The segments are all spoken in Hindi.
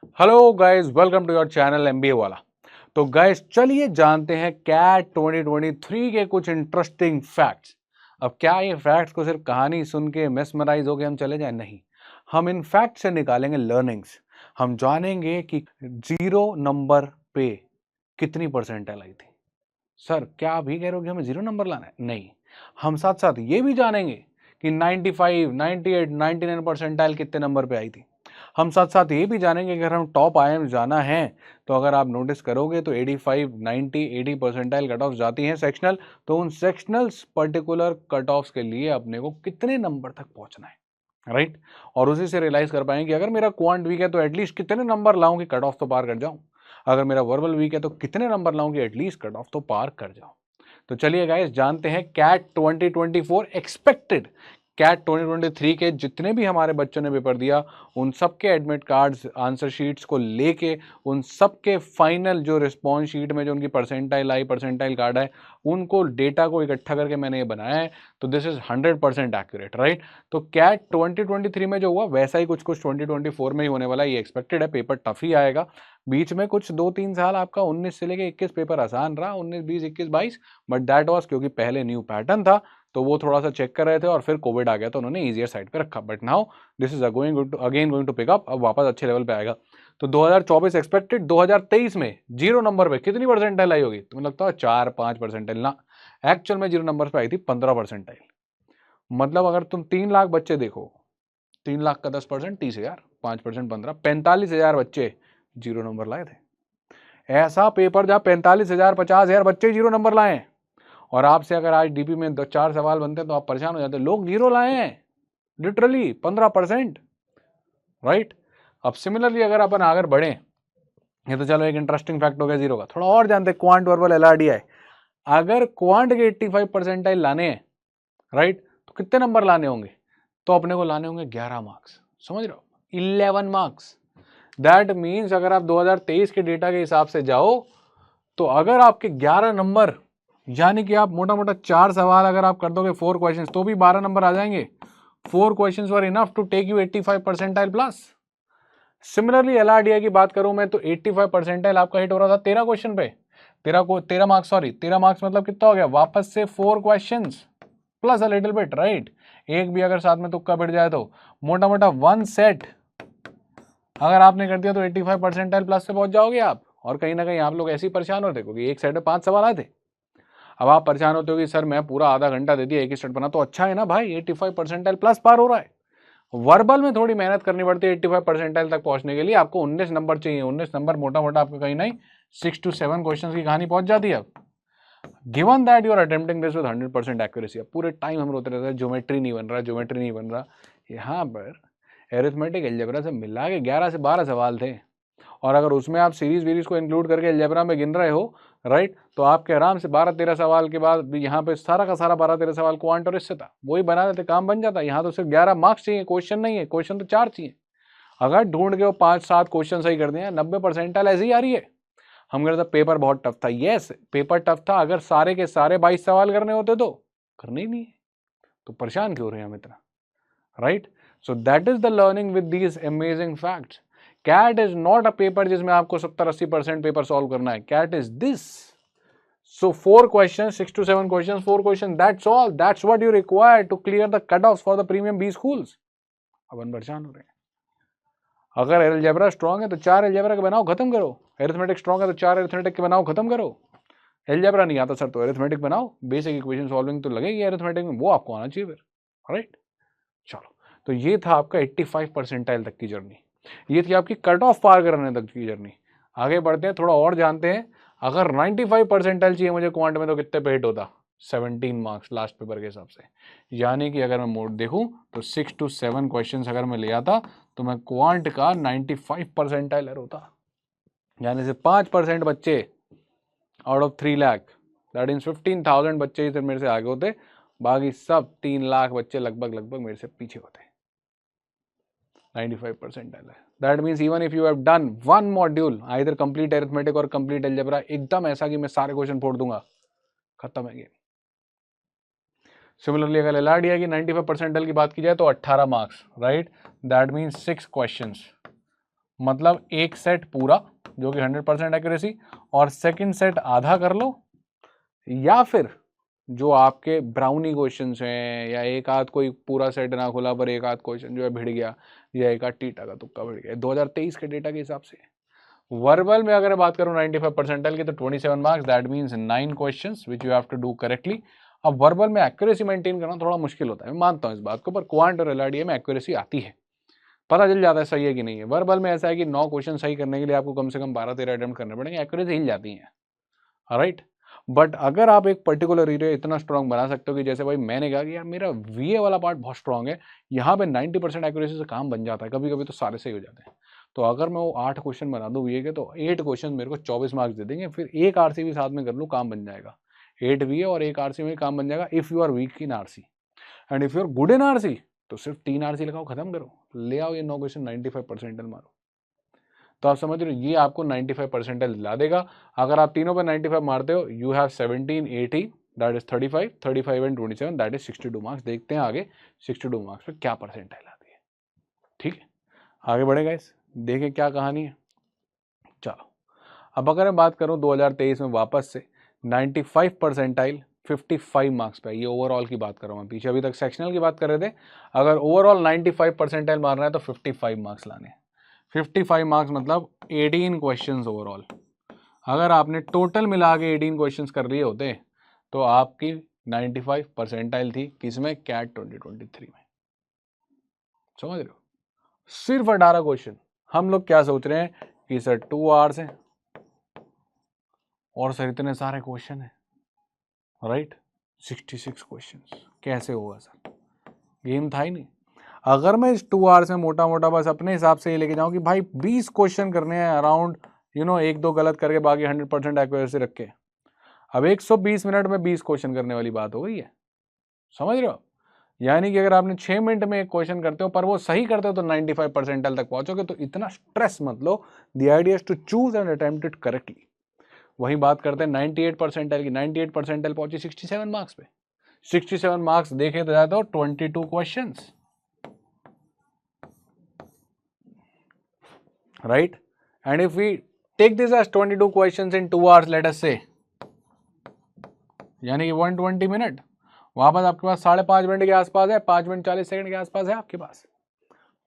Hello guys, welcome to your channel MBA वाला। तो गाइस चलिए जानते हैं कैट 2023 के कुछ इंटरेस्टिंग फैक्ट्स। अब क्या ये फैक्ट्स को सिर्फ कहानी सुन के मेस्मराइज होके हम चले जाएं? नहीं, हम इन फैक्ट से निकालेंगे लर्निंग्स। हम जानेंगे कि 0 नंबर पे कितनी परसेंटाइल आई थी। सर क्या आप ही कह रहे हो कि हमें 0 नंबर लाना है? नहीं, हम साथ साथ ये भी जानेंगे कि 95, 98, 99 परसेंटाइल कितने नंबर पे आई थी। हम साथ साथ ये भी जानेंगे कि अगर हम टॉप आईएम जाना है तो अगर आप नोटिस करोगे तो 85, 90, 80 परसेंटाइल कट ऑफ जाती हैं सेक्शनल। तो उन सेक्शनल्स पर्टिकुलर कट ऑफ्स के लिए अपने को कितने नंबर तक पहुंचना है, राइट। और उसी से रियलाइज कर पाएंगे कि अगर मेरा क्वांट वीक है तो एटलीस्ट कितने नंबर लाऊं कि कट ऑफ तो पार कर जाऊं। अगर मेरा वर्बल वीक है तो कितने नंबर लाऊं कि एटलीस्ट कट ऑफ तो पार कर जाऊं। तो चलिए गाइस जानते हैं कैट 2024 एक्सपेक्टेड। कैट 2023 के जितने भी हमारे बच्चों ने पेपर दिया उन सबके एडमिट कार्ड्स, आंसर शीट्स को लेके उन सबके फाइनल जो रिस्पॉन्स शीट में जो उनकी परसेंटाइल आई, परसेंटाइल कार्ड है, उनको डेटा को इकट्ठा करके मैंने ये बनाया है। तो दिस इज 100% एक्यूरेट, राइट। तो कैट 2023 में जो हुआ वैसा ही कुछ कुछ 2024 में ही होने वाला है, ये एक्सपेक्टेड है। पेपर टफ ही आएगा। बीच में कुछ 2-3 साल आपका 19 से लेके 21 पेपर आसान रहा, 19, 20, 21, 22, बट दैट वाज क्योंकि पहले न्यू पैटर्न था तो वो थोड़ा सा चेक कर रहे थे और फिर कोविड आ गया तो उन्होंने ईजियर साइड पे रखा। But now this is going to pick up, अब वापस अच्छे लेवल पे आएगा। तो 2024 एक्सपेक्टेड। 2023 में 0 नंबर पे कितनी परसेंटाइल आई होगी? तुम्हें लगता है 4-5 परसेंटाइल? ना, एक्चुअल में 0 नंबर पे आई थी 15 परसेंटाइल। मतलब अगर तुम 3 लाख बच्चे देखो, 3 लाख का 10%, 30,000, 5% 15, 45,000 बच्चे 0 नंबर लाए थे। ऐसा पेपर जहां 45,000, 50,000 बच्चे 0 नंबर लाए हैं। और आपसे अगर आज डीपी में 4 सवाल बनते हैं तो आप परेशान हो जाते हैं। लोग 0 लाए हैं, लिटरली 15%, राइट। अब सिमिलरली अगर अपन आगे बढ़े, ये तो चलो एक इंटरेस्टिंग फैक्ट हो गया 0 का। थोड़ा और जानते हैं क्वांट वर्बल एलआरडीआई। अगर क्वांट के 85 परसेंटाइल लाने हैं, राइट, तो कितने नंबर लाने होंगे? तो अपने को लाने होंगे 11 मार्क्स। समझ रहे हो? 11 मार्क्स। दैट मीन्स अगर आप 2023 के डेटा के हिसाब से जाओ तो अगर आपके 11 नंबर, यानी कि आप मोटा मोटा 4 सवाल अगर आप कर दोगे 4 क्वेश्चंस तो भी 12 नंबर आ जाएंगे। 4 questions were enough to take you 85 percentile plus. Similarly LRDI की बात करूं मैं तो 85 परसेंटाइल आपका हिट हो रहा था 13 क्वेश्चन पे। 13 मार्क्स, सॉरी 13 मार्क्स मतलब कितना हो गया? वापस से 4 questions plus a little bit, right. एक भी अगर साथ में तुक्का बिट जाए तो मोटा मोटा 1 सेट अगर आपने कर दिया तो 85 परसेंटाइल प्लस से पहुंच जाओगे आप। और कहीं ना कहीं आप लोग ऐसे ही परेशान होते क्योंकि एक सेट में 5 सवाल आए थे। अब आप परेशान होते हो कि सर मैं पूरा आधा घंटा दे दिया एक ही सेट बना, तो अच्छा है ना भाई, 85 परसेंटाइल प्लस पार हो रहा है। वर्बल में थोड़ी मेहनत करनी पड़ती है 85 परसेंटाइल तक पहुंचने के लिए। आपको 19 नंबर चाहिए, 19 नंबर मोटा मोटा आपको कहीं नहीं 6 to 7 क्वेश्चन की कहानी पहुंच जाती है। अब given that you are attempting this with 100% accuracy, अब पूरे टाइम हम रोते रहते हैं ज्योमेट्री नहीं बन रहा, ज्योमेट्री नहीं बन रहा। यहाँ पर एरिथमेटिक अलजेब्रा से मिला के 11 से 12 सवाल थे। और अगर उसमें आप सीरीज वीरीज को इंक्लूड करके अलजेब्रा में गिन रहे हो, राइट, तो आपके आराम से 12-13 सवाल के बाद यहाँ पे सारा का सारा 12-13 सवाल क्वांट और इससे था, वही बना देते, काम बन जाता। यहाँ तो सिर्फ 11 मार्क्स चाहिए, क्वेश्चन नहीं है, क्वेश्चन तो 4 चाहिए। अगर ढूंढ के वो 5-7 क्वेश्चन सही कर दिए 90 परसेंटाइल ऐसे ही आ रही है। हम कहते पेपर बहुत टफ था, यस पेपर टफ था, अगर सारे के सारे 22 सवाल करने होते तो करने ही नहीं है, तो परेशान क्यों रहे हम इतना, right. So that is the learning with these amazing facts. CAT is not a paper जिसमें आपको 70-80% पेपर सॉल्व करना है। CAT is this. So 4 questions, 6 to 7 questions, 4 questions, that's all, that's what you require to clear the cutoffs for the premium B schools। अपन परेशान हो रहे हैं। अगर एलजेब्रा स्ट्रॉन्ग है तो 4 एलजेब्रा के बनाओ, खत्म करो। एरिथमेटिक स्ट्रॉन्ग है तो 4 एरिथमेटिक के बनाओ, खत्म करो। एलजेब्रा नहीं आता सर तो एरिथमेटिक बनाओ, बेसिक इक्वेशन सॉल्विंग तो लगेगी एरिथमेटिक में, वो आपको आना चाहिए फिर, राइट। चलो, तो ये था आपका 85 परसेंटाइल तक की जर्नी, ये थी आपकी कट ऑफ पार करने तक की जर्नी। आगे बढ़ते हैं, थोड़ा और जानते हैं। अगर 95 परसेंटाइल चाहिए मुझे क्वांट में तो कितने पे हिट होता? 17 मार्क्स लास्ट पेपर के हिसाब से। यानी कि अगर मैं मोड देखूं तो 6 to 7 क्वेश्चंस अगर मैं ले आता तो मैं क्वांट का 95 परसेंटाइलर होता। यानी से 5% बच्चे out of 3 lakh, that means 15,000 बच्चे ही मेरे से आगे होते, बाकी सब 3 लाख बच्चे लगभग लगभग मेरे से पीछे होते। 95 percentile. That means even if you have done one module, either complete arithmetic और कंप्लीट अलजेब्रा, एकदम ऐसा कि मैं सारे क्वेश्चन फोड़ दूंगा, खत्म है गेम। सिमिलरली अगर एलआरडीआई की 95 परसेंटाइल की बात की जाए तो 18 marks, right. That means 6 questions मतलब एक सेट पूरा जो कि 100% एक्यूरेसी, और सेकंड सेट आधा कर लो, या फिर जो आपके ब्राउनी क्वेश्चंस हैं, या एक आध कोई पूरा सेट ना खुला पर एक आध क्वेश्चन जो है भिड़ गया, या एक आध टीटा का तुक्का भिड़ गया, 2023 के डेटा के हिसाब से। वर्बल में अगर बात करूं 95 परसेंटाइल की, तो 27 marks, that means 9 questions which you have to do correctly. अब वर्बल में एक्यूरेसी मेंटेन करना थोड़ा मुश्किल होता है, मैं मानता हूं इस बात को, पर क्वांट और एलआरडीए में एक्यूरेसी आती है, पता चल जाता है सही है कि नहीं है। वर्बल में ऐसा है कि 9 क्वेश्चन सही करने के लिए आपको कम से कम 12-13 अटेम्प्ट करने पड़ेंगे, एक्यूरेसी हिल जाती है, राइट। बट अगर आप एक पर्टिकुलर एरिया इतना स्ट्रांग बना सकते हो कि जैसे भाई मैंने कहा कि यार मेरा वीए वाला पार्ट बहुत स्ट्रांग है, यहाँ पे 90% एक्यूरेसी से काम बन जाता है, कभी कभी तो सारे सही हो जाते हैं। तो अगर मैं वो 8 क्वेश्चन बना दूं वीए के, तो 8 क्वेश्चन मेरे को 24 मार्क्स दे देंगे, फिर एक आरसी भी साथ में कर लूँ, काम बन जाएगा। 8 वीए और एक आरसी में काम बन जाएगा, if you are weak in RC. And if you are good in RC तो सिर्फ 3 आरसी लगाओ, खत्म करो, ले आओ ये 9 क्वेश्चन, 95 परसेंटाइल मारो। तो आप समझ रहे हो, ये आपको 95 परसेंटाइल दिला देगा। अगर आप तीनों पर 95 मारते हो, you have 17, 18, that is 35, 35 and 27, that is 62 marks. देखते हैं आगे 62 मार्क्स पे क्या परसेंटाइल आती है। ठीक है, आगे बढ़े गाइस, देखें क्या कहानी है। चलो, अब अगर मैं बात करूं 2023 में वापस से 95 परसेंटाइल 55 मार्क्स पे, ये ओवरऑल की बात कर रहा हूँ, पीछे अभी तक सेक्शनल की बात कर रहे थे। अगर ओवरऑल 95 परसेंटाइल मारना है तो 55 मार्क्स लाने हैं। 55 मार्क्स मतलब 18 क्वेश्चंस ओवरऑल। अगर आपने टोटल मिला के 18 क्वेश्चंस कर लिए होते तो आपकी 95 परसेंटाइल थी, किसमें, कैट 2023 में। समझ रहे हो, सिर्फ 18 क्वेश्चन। हम लोग क्या सोच रहे हैं कि सर 2 आवर्स है और सर इतने सारे क्वेश्चन है, राइट। 66 क्वेश्चंस कैसे होगा सर, गेम था ही नहीं। अगर मैं इस 2 आवर्स में मोटा मोटा बस अपने हिसाब से ये लेके जाऊं कि भाई 20 क्वेश्चन करने हैं अराउंड, एक दो गलत करके बाकी 100% एक्यूरेसी रख के, अब 120 मिनट में 20 क्वेश्चन करने वाली बात हो गई है। समझ रहे हो, यानी कि अगर आपने 6 मिनट में एक क्वेश्चन करते हो पर वो सही करते हो तो 95 परसेंटाइल तक पहुंचोगे। तो इतना स्ट्रेस मत लो, the idea is to choose and attempt it correctly. वहीं बात करते हैं 98 परसेंटाइल की, 98 परसेंटाइल पहुंची 67 मार्क्स पे। 67 मार्क्स देखे तो जाते हो 22 question, right? And if we take this as 22 questions in 2 hours, let us say, यानी कि 120 मिनट, वापस आपके पास 5.5 मिनट के आसपास है, 5 मिनट 40 सेकंड के आसपास है आपके पास।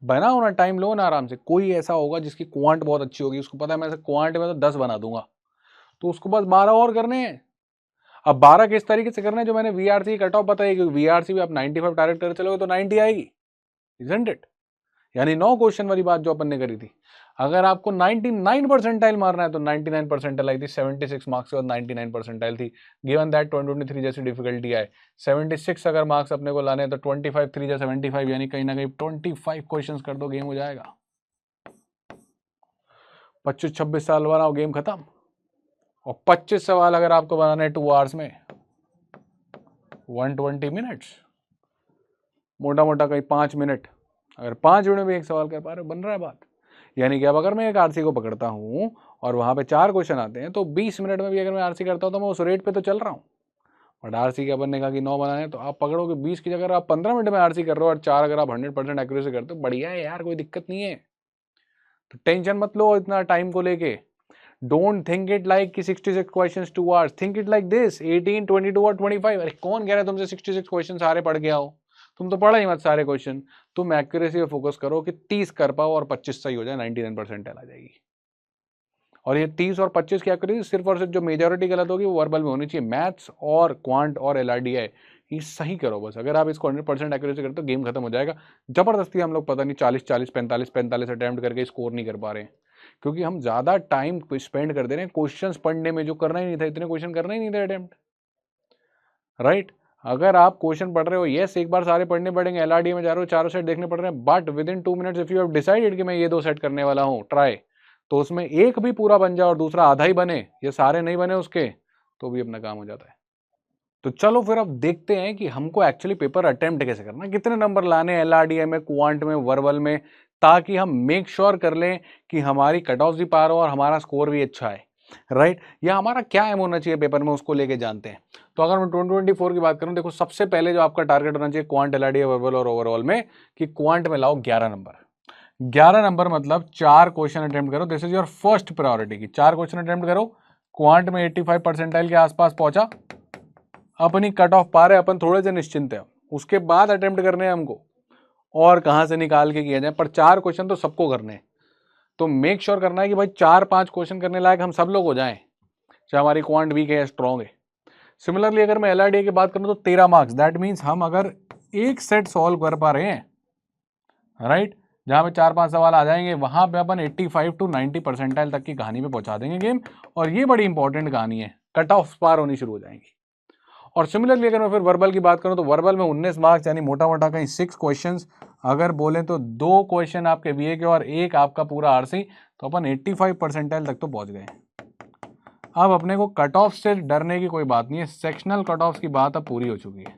बनाओ ना, टाइम लो ना आराम से। कोई ऐसा होगा जिसकी क्वांट बहुत अच्छी होगी, उसको पता है मैं क्वांट में तो 10 बना दूंगा, तो उसको बस 12 और करने हैं। अब 12 किस तरीके से करने हैं, जो मैंने वीआरसी कट ऑफ बताई, क्योंकि वीआरसी भी आप 95 टारगेट कर चलोगे तो 90 आएगी, इजंट इट। यानी 9 क्वेश्चन वाली बात जो अपन ने करी थी, अगर आपको 99 परसेंटाइल मारना है तो 99 परसेंटाइल आई थी, 76 मार्क्स के बाद 99 परसेंटाइल थी। गिवन दैट 2023 जैसी डिफिकल्टी आए, 76 अगर मार्क्स अपने को लाने तो 25 3 या 75, यानी कहीं ना कहीं 25 क्वेश्चंस कर दो, गेम हो जाएगा। 25-26 साल बनाओ, गेम खत्म। और 25 सवाल अगर आपको बनाने 2 आवर्स में 120 मिनट्स, मोटा मोटा कहीं 5 मिनट, अगर 5 मिनट में एक सवाल कर पा रहे हो, बन रहा है बात। यानी कि अब अगर मैं एक आरसी को पकड़ता हूं और वहां पे 4 क्वेश्चन आते हैं, तो 20 मिनट में भी अगर मैं आरसी करता हूं तो मैं उस रेट पे तो चल रहा हूं। बट आरसी के अपन ने कहा कि 9 बनाने, तो आप पकड़ोगे 20 की जगह आप 15 मिनट में आरसी कर रहे हो, और 4 अगर आप 100% एक्यूरेसी करते हो, बढ़िया है यार, कोई दिक्कत नहीं है। तो टेंशन मत लो इतना टाइम को लेके। डोंट थिंक इट लाइक कि 66 questions 2 hours, think it like this 18, 22 और 25। अरे कौन कह रहा है तुमसे 66 क्वेश्चन सारे पढ़ के आओ, तुम तो पढ़ा ही मत सारे क्वेश्चन। तुम एक्यूरेसी पे फोकस करो कि 30 कर पाओ और 25 सही हो जाए, 99 परसेंटाइल आ जाएगी। और ये 30 और 25 की एक्यूरेसी सिर्फ और सिर्फ जो मेजॉरिटी गलत होगी वो वर्बल में होनी चाहिए। मैथ्स और क्वांट और एलआरडीआई ये सही करो बस। अगर आप इसको 100% एक्यूरेसी करते हो, गेम खत्म हो जाएगा। जबरदस्ती हम लोग पता नहीं 40-40, 45-45 अटेम्प्ट करके स्कोर नहीं कर पा रहे हैं, क्योंकि हम ज्यादा टाइम स्पेंड कर दे रहे हैं क्वेश्चंस पढ़ने में, जो करना ही नहीं था, इतने क्वेश्चन करना ही नहीं था अटेम्प्ट, राइट। अगर आप क्वेश्चन पढ़ रहे हो, यस एक बार सारे पढ़ने पड़ेंगे, एलआरडीए में जा रहे हो, चारों सेट देखने पड़ रहे हैं, but with in 2 minutes if you have decided कि मैं ये 2 सेट करने वाला हूँ ट्राई, तो उसमें एक भी पूरा बन जाए और दूसरा आधा ही बने, ये सारे नहीं बने उसके, तो भी अपना काम हो जाता है। तो चलो फिर अब देखते हैं कि हमको एक्चुअली पेपर अटेम्प्ट कैसे करना, कितने नंबर लाने एलआरडीए में, क्वांट में, वर्बल में, ताकि हम मेक श्योर कर लें कि हमारी कट ऑफ भी पार हो और हमारा स्कोर भी अच्छा है, राइट। या हमारा क्या एम होना चाहिए पेपर में, उसको लेके जानते हैं। तो अगर मैं 2024 की बात करूं, देखो सबसे पहले जो आपका टारगेट होना चाहिए क्वांट, एलआरडीए, वर्बल और ओवरऑल में, कि क्वांट में लाओ 11 नंबर। 11 नंबर मतलब 4 क्वेश्चन अटेम्प्ट करो, this is your first priority की 4 क्वेश्चन अटेम्प्ट करो, क्वांट में 85 परसेंटाइल के आसपास पहुंचा, अपनी कट ऑफ पा रहे, अपन थोड़े से निश्चिंत है, उसके बाद अटेम्प्ट करने हैं हमको और कहां से निकाल के किया जाए, पर 4 क्वेश्चन तो सबको करने हैं। तो मेक श्योर करना है कि भाई 4-5 क्वेश्चन करने लायक हम सब लोग हो जाएं, चाहे हमारी क्वांट वीक है या स्ट्रॉन्ग है। सिमिलरली अगर मैं LRDA की बात करूं तो 13 मार्क्स, दैट मीन्स हम अगर एक सेट सॉल्व कर पा रहे हैं, राइट, जहां पे 4-5 सवाल आ जाएंगे, वहां पे अपन 85 to 90 परसेंटाइल तक की कहानी पे पहुंचा देंगे गेम। और ये बड़ी इंपॉर्टेंट कहानी है, कट ऑफ पार होनी शुरू हो जाएंगी। और सिमिलरली अगर मैं फिर वर्बल की बात करूं तो वर्बल में 19 मार्क्स, यानी मोटा मोटा कहीं 6 क्वेश्चंस, अगर बोले तो 2 क्वेश्चन आपके VA के और एक आपका पूरा RC, तो अपन 85 परसेंटाइल तक तो पहुंच गए। अब अपने को कट ऑफ से डरने की कोई बात नहीं है, सेक्शनल कट ऑफ की बात अब पूरी हो चुकी है,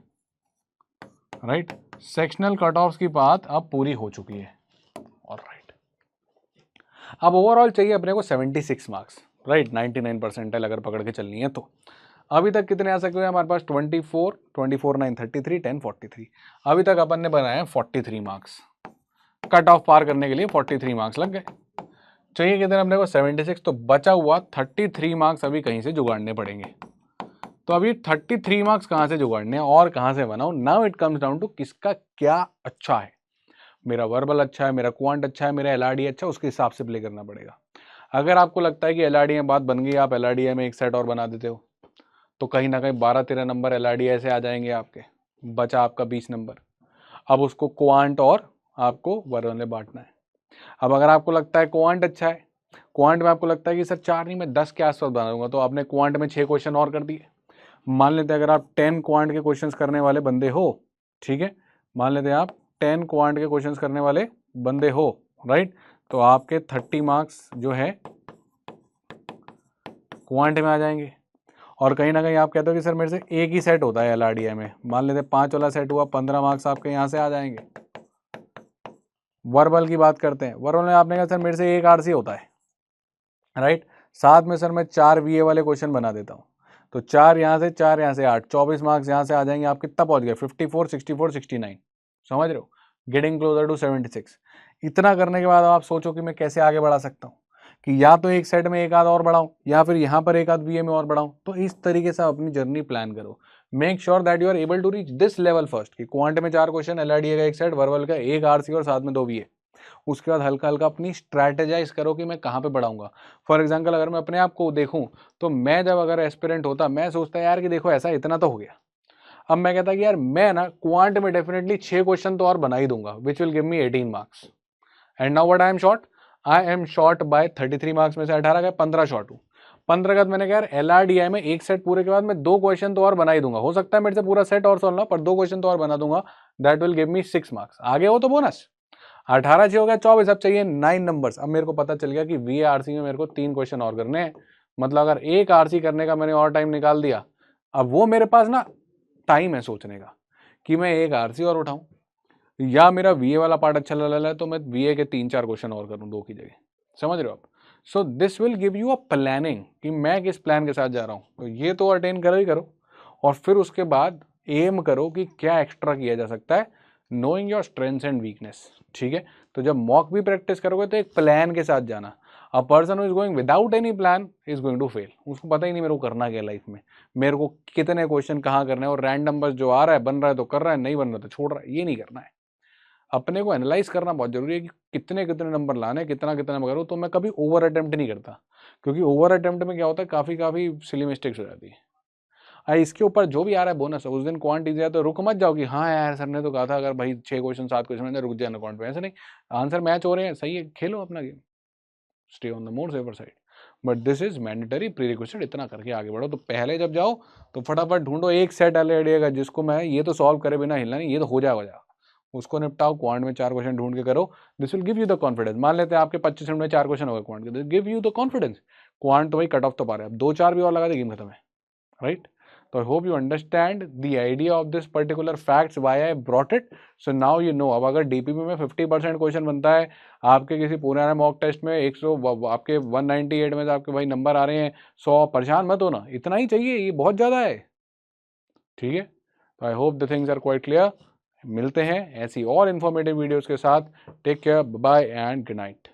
राइट, सेक्शनल कट ऑफ की बात अब पूरी हो चुकी है। ऑलराइट, अब ओवरऑल चाहिए अपने को 76 मार्क्स, राइट, 99 परसेंटाइल अगर पकड़ के चलनी है तो। अभी तक कितने आ सकते हैं हमारे पास, 24, 24 9 33, 10 43। अभी तक अपन ने बनाए 43 मार्क्स, कट ऑफ पार करने के लिए 43 मार्क्स लग गए। चाहिए कितने अपने को, 76, तो बचा हुआ 33 मार्क्स अभी कहीं से जुगाड़ने पड़ेंगे। तो अभी 33 मार्क्स कहाँ से जुगाड़ने हैं और कहाँ से बनाओ, now it comes down to किसका क्या अच्छा है। मेरा वर्बल अच्छा है, मेरा क्वांट अच्छा है, मेरा LRDA अच्छा है, उसके हिसाब से प्ले करना पड़ेगा। अगर आपको लगता है कि LRDA में बात बन गई, आप LRDA में एक सेट और बना देते हो, तो कहीं ना कहीं 12-13 नंबर LRDA से आ जाएंगे आपके, बचा आपका 20 नंबर। अब उसको क्वांट और आपको वर्बल में बांटना है। अब अगर आपको लगता है क्वांट अच्छा है, क्वांट में आपको लगता है कि सर 4 नहीं मैं 10 के आसपास बना दूंगा, तो आपने क्वांट में 6 क्वेश्चन और कर दिए। मान लेते हैं अगर आप 10 क्वांट के क्वेश्चंस करने वाले बंदे हो, ठीक है, मान लेते हैं आप 10 क्वांट के क्वेश्चंस करने वाले बंदे हो, राइट, तो आपके 30 मार्क्स जो है क्वांट में आ जाएंगे। और कहीं ना कहीं आप कहते हो कि सर मेरे से एक ही सेट होता है LRDA में, मान लेते हैं 5 वाला सेट हुआ, 15 मार्क्स आपके यहाँ से आ जाएंगे। वर्बल की बात करते हैं, वर्बल में आपने कहा सर मेरे से एक RC होता है, राइट, साथ में सर मैं 4 VA वाले क्वेश्चन बना देता हूँ, तो 4 यहाँ से 4 यहाँ से 8, 24 मार्क्स यहाँ से आ जाएंगे। आप कितना पहुँच गए, 54, 64, 69, समझ रहे हो, गेटिंग क्लोजर टू 76। इतना करने के बाद आप सोचो कि मैं कैसे आगे बढ़ा सकता हूँ, कि या तो एक सेट में एक आध और बढ़ाऊँ या फिर यहाँ पर एक आध VA में और बढ़ाऊँ। तो इस तरीके से अपनी जर्नी प्लान करो, make sure that you are able to reach this level first, कि क्वांट में 4 क्वेश्चन, LRDA का एक सेट, वर्बल का एक RC और साथ में 2 VA। उसके बाद हल्का हल्का अपनी स्ट्रैटेजाइज करो कि मैं कहाँ पे बढ़ाऊंगा। फॉर एग्जांपल अगर मैं अपने आप को देखूं, तो मैं जब अगर एस्पिरेंट होता, मैं सोचता यार कि देखो ऐसा इतना तो हो गया, अब मैं कहता कि यार मैं ना क्वांट में डेफिनेटली 6 क्वेश्चन तो और बना ही दूंगा, which will give me 18 marks. And now what I am short by 33 marks में से 18 गए, 15 शॉर्ट हूँ। 15 का मैंने कहा यार LRDA में एक सेट पूरे के बाद मैं 2 क्वेश्चन तो और बना ही दूंगा, हो सकता है मेरे से पूरा सेट और सॉल्व ना, पर 2 क्वेश्चन तो और बना दूंगा, that will give me 6 marks. आगे हो तो बोनस, 18 से हो गया 24, अब चाहिए 9 नंबर्स। अब मेरे को पता चल गया कि VARC में मेरे को 3 क्वेश्चन और करने हैं, मतलब अगर एक RC करने का मैंने और टाइम निकाल दिया, अब वो मेरे पास ना टाइम है सोचने का कि मैं एक RC और उठाऊं, या मेरा VA वाला पार्ट अच्छा लग रहा है तो मैं VA के 3-4 क्वेश्चन और करूं 2 की जगह, समझ रहे हो आप। So this will give you a planning कि मैं किस प्लान के साथ जा रहा हूं, तो ये तो अटेन करो ही करो, और फिर उसके बाद एम करो कि क्या एक्स्ट्रा किया जा सकता है, knowing your strengths and weakness, ठीक है। तो जब मॉक भी प्रैक्टिस करोगे तो एक प्लान के साथ जाना। A person who is going without any plan is going to fail, उसको पता ही नहीं मेरे को करना क्या लाइफ में, मेरे को कितने क्वेश्चन कहाँ करने हैं, और रैंडम बस जो आ रहा है बन रहा है तो कर रहा है, नहीं बन रहा तो छोड़ रहा है, ये नहीं करना है। अपने को एनालाइज करना बहुत जरूरी है कि कितने कितने नंबर लाने, कितना कितना करूँ। तो मैं कभी ओवर अटेम्प्ट नहीं करता, क्योंकि ओवर अटेम्प्ट में क्या होता है, काफ़ी सिली मिस्टेक्स हो जाती है। इसके ऊपर जो भी आ रहा है बोनस, उस दिन क्वांट इजी है तो रुक मत जाओ कि हाँ यार सर ने तो कहा था अगर भाई 6 क्वेश्चन 7 क्वेश्चन में रुक जाना क्वांट में, ऐसे नहीं, आंसर मैच हो रहे हैं, सही है, खेलो अपना game, stay on the more safer side, but this is mandatory prerequisite, इतना करके आगे बढ़ो। तो पहले जब जाओ तो फटाफट ढूंढो एक सेट LRDA का जिसको मैं ये तो सॉल्व करे बिना हिलना नहीं, ये तो हो जाएगा, उसको निपटाओ, क्वांट में 4 क्वेश्चन ढूंढ के करो, this will give you the confidence. मान लेते हैं आपके 25 मिनट में 4 क्वेश्चन हो गए क्वांट के, give you the confidence, quant तो भाई कट ऑफ तो पा रहे हैं, अब 2-4 भी और लगा दे गेम खत्म है, right. So I hope you understand the idea of this particular facts why I brought it. So now you know, अब अगर DPP में 50% क्वेश्चन बनता है आपके किसी पुराने मॉक टेस्ट में 100 आपके 198 में तो आपके भाई नंबर आ रहे हैं 100, परेशान मत होना, इतना ही चाहिए, ये बहुत ज़्यादा है, ठीक है। तो I hope the things are quite clear. मिलते हैं ऐसी और इन्फॉर्मेटिव वीडियोज़ के साथ। Take care, bye and good night.